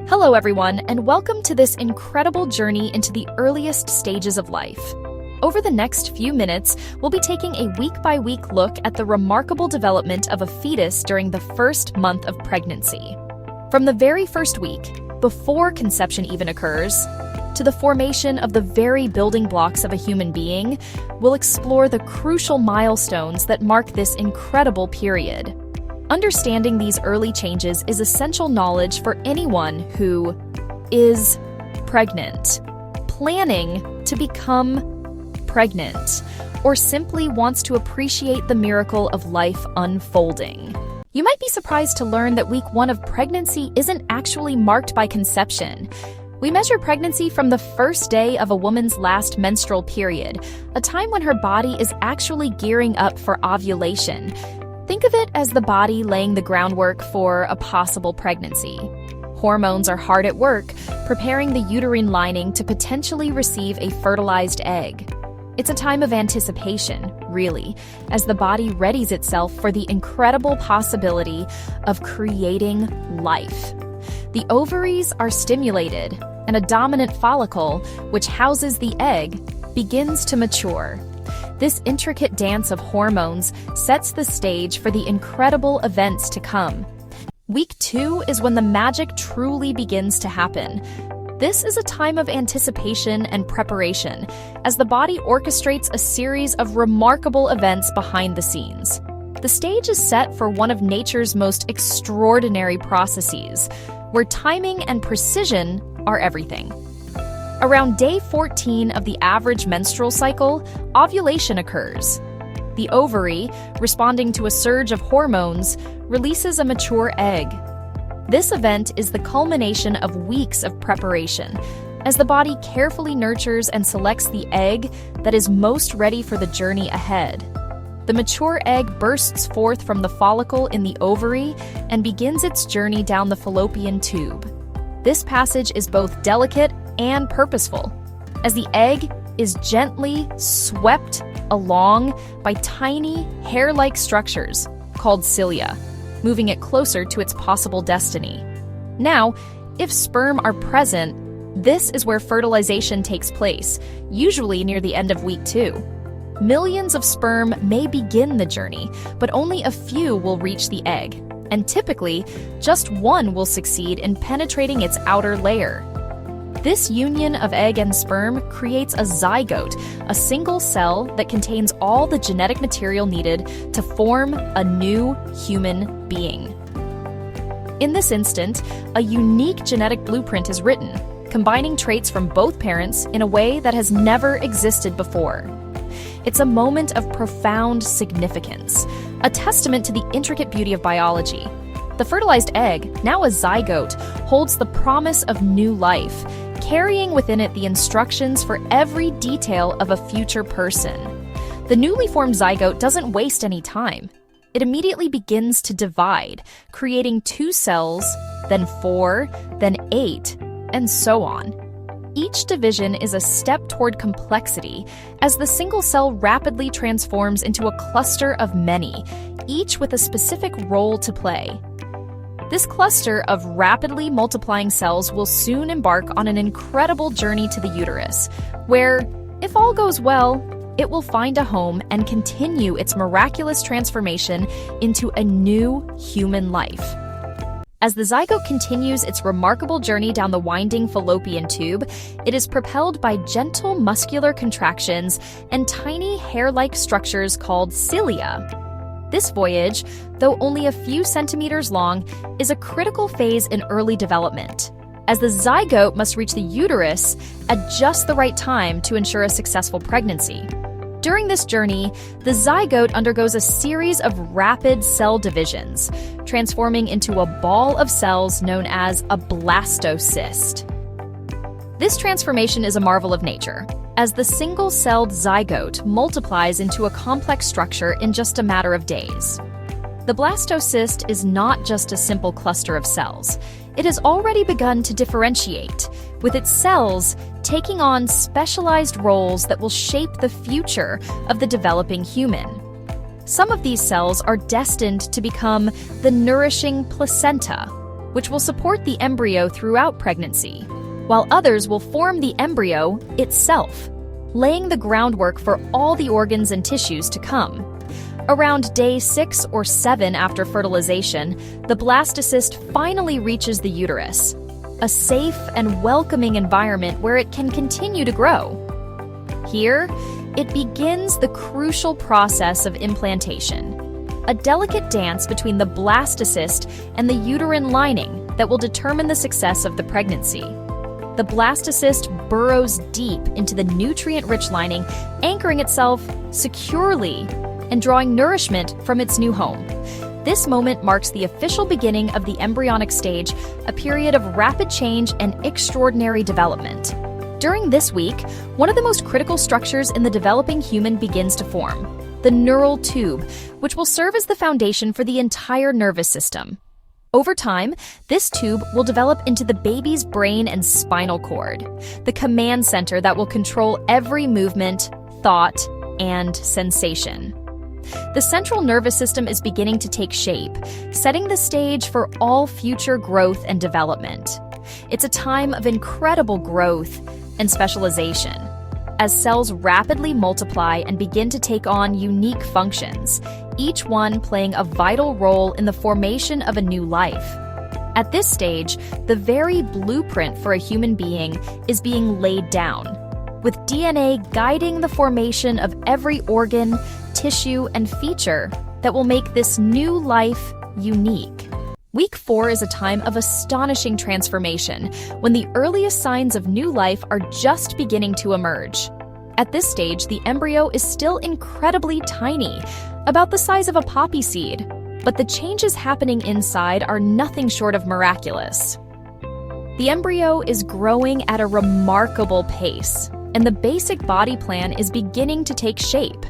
Hello everyone, and welcome to this incredible journey into the earliest stages of life. Over the next few minutes, we'll be taking a week-by-week look at the remarkable development of a fetus during the first month of pregnancy. From the very first week, before conception even occurs, to the formation of the very building blocks of a human being, we'll explore the crucial milestones that mark this incredible period. Understanding these early changes is essential knowledge for anyone who is pregnant, planning to become pregnant, or simply wants to appreciate the miracle of life unfolding. You might be surprised to learn that week 1 of pregnancy isn't actually marked by conception. We measure pregnancy from the first day of a woman's last menstrual period, a time when her body is actually gearing up for ovulation. Think of it as the body laying the groundwork for a possible pregnancy. Hormones are hard at work, preparing the uterine lining to potentially receive a fertilized egg. It's a time of anticipation, really, as the body readies itself for the incredible possibility of creating life. The ovaries are stimulated, and a dominant follicle, which houses the egg, begins to mature. This intricate dance of hormones sets the stage for the incredible events to come. Week 2 is when the magic truly begins to happen. This is a time of anticipation and preparation, as the body orchestrates a series of remarkable events behind the scenes. The stage is set for one of nature's most extraordinary processes, where timing and precision are everything. Around day 14 of the average menstrual cycle, ovulation occurs. The ovary, responding to a surge of hormones, releases a mature egg. This event is the culmination of weeks of preparation, as the body carefully nurtures and selects the egg that is most ready for the journey ahead. The mature egg bursts forth from the follicle in the ovary and begins its journey down the fallopian tube. This passage is both delicate and purposeful, as the egg is gently swept along by tiny hair-like structures called cilia, moving it closer to its possible destiny. Now, if sperm are present, this is where fertilization takes place, usually near the end of week 2. Millions of sperm may begin the journey, but only a few will reach the egg, and typically, just one will succeed in penetrating its outer layer. This union of egg and sperm creates a zygote, a single cell that contains all the genetic material needed to form a new human being. In this instant, a unique genetic blueprint is written, combining traits from both parents in a way that has never existed before. It's a moment of profound significance, a testament to the intricate beauty of biology. The fertilized egg, now a zygote, holds the promise of new life, carrying within it the instructions for every detail of a future person. The newly formed zygote doesn't waste any time. It immediately begins to divide, creating 2 cells, then 4, then 8, and so on. Each division is a step toward complexity, as the single cell rapidly transforms into a cluster of many, each with a specific role to play. This cluster of rapidly multiplying cells will soon embark on an incredible journey to the uterus, where, if all goes well, it will find a home and continue its miraculous transformation into a new human life. As the zygote continues its remarkable journey down the winding fallopian tube, it is propelled by gentle muscular contractions and tiny hair-like structures called cilia. This voyage, though only a few centimeters long, is a critical phase in early development, as the zygote must reach the uterus at just the right time to ensure a successful pregnancy. During this journey, the zygote undergoes a series of rapid cell divisions, transforming into a ball of cells known as a blastocyst. This transformation is a marvel of nature, as the single-celled zygote multiplies into a complex structure in just a matter of days. The blastocyst is not just a simple cluster of cells. It has already begun to differentiate, with its cells taking on specialized roles that will shape the future of the developing human. Some of these cells are destined to become the nourishing placenta, which will support the embryo throughout pregnancy, while others will form the embryo itself, laying the groundwork for all the organs and tissues to come. Around day 6 or 7 after fertilization, the blastocyst finally reaches the uterus, a safe and welcoming environment where it can continue to grow. Here, it begins the crucial process of implantation, a delicate dance between the blastocyst and the uterine lining that will determine the success of the pregnancy. The blastocyst burrows deep into the nutrient-rich lining, anchoring itself securely and drawing nourishment from its new home. This moment marks the official beginning of the embryonic stage, a period of rapid change and extraordinary development. During this week, one of the most critical structures in the developing human begins to form, the neural tube, which will serve as the foundation for the entire nervous system. Over time, this tube will develop into the baby's brain and spinal cord, the command center that will control every movement, thought, and sensation. The central nervous system is beginning to take shape, setting the stage for all future growth and development. It's a time of incredible growth and specialization, as cells rapidly multiply and begin to take on unique functions, each one playing a vital role in the formation of a new life. At this stage, the very blueprint for a human being is being laid down, with DNA guiding the formation of every organ, tissue, and feature that will make this new life unique. Week 4 is a time of astonishing transformation, when the earliest signs of new life are just beginning to emerge. At this stage, the embryo is still incredibly tiny, about the size of a poppy seed, but the changes happening inside are nothing short of miraculous. The embryo is growing at a remarkable pace, and the basic body plan is beginning to take shape.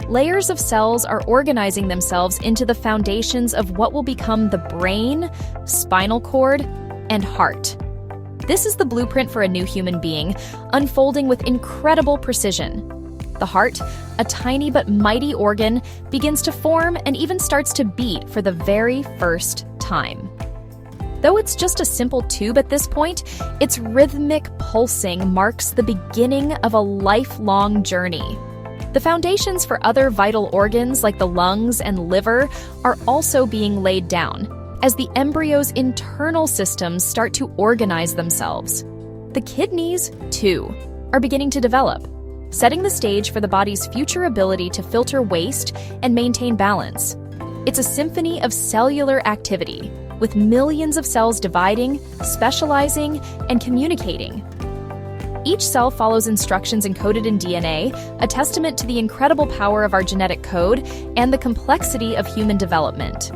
Layers of cells are organizing themselves into the foundations of what will become the brain, spinal cord, and heart. This is the blueprint for a new human being, unfolding with incredible precision. The heart, a tiny but mighty organ, begins to form and even starts to beat for the very first time. Though it's just a simple tube at this point, its rhythmic pulsing marks the beginning of a lifelong journey. The foundations for other vital organs like the lungs and liver are also being laid down, as the embryo's internal systems start to organize themselves. The kidneys, too, are beginning to develop, setting the stage for the body's future ability to filter waste and maintain balance. It's a symphony of cellular activity, with millions of cells dividing, specializing, and communicating. Each cell follows instructions encoded in DNA, a testament to the incredible power of our genetic code and the complexity of human development.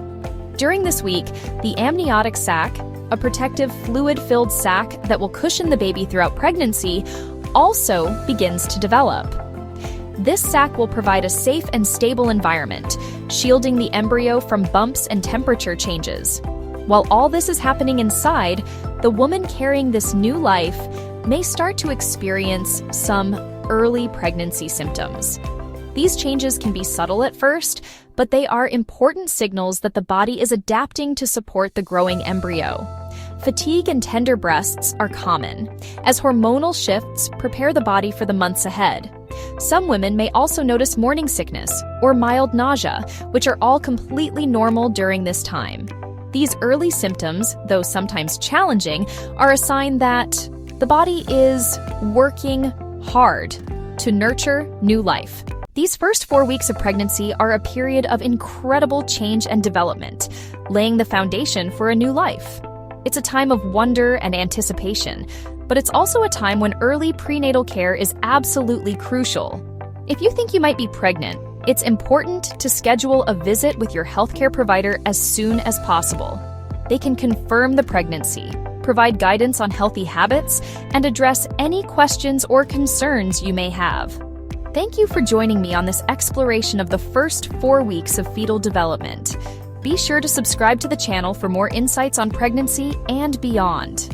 During this week, the amniotic sac, a protective fluid-filled sac that will cushion the baby throughout pregnancy, also begins to develop. This sac will provide a safe and stable environment, shielding the embryo from bumps and temperature changes. While all this is happening inside, the woman carrying this new life may start to experience some early pregnancy symptoms. These changes can be subtle at first, but they are important signals that the body is adapting to support the growing embryo. Fatigue and tender breasts are common, as hormonal shifts prepare the body for the months ahead. Some women may also notice morning sickness or mild nausea, which are all completely normal during this time. These early symptoms, though sometimes challenging, are a sign that the body is working hard to nurture new life. These first 4 weeks of pregnancy are a period of incredible change and development, laying the foundation for a new life. It's a time of wonder and anticipation, but it's also a time when early prenatal care is absolutely crucial. If you think you might be pregnant, it's important to schedule a visit with your healthcare provider as soon as possible. They can confirm the pregnancy, provide guidance on healthy habits, and address any questions or concerns you may have. Thank you for joining me on this exploration of the first 4 weeks of fetal development. Be sure to subscribe to the channel for more insights on pregnancy and beyond.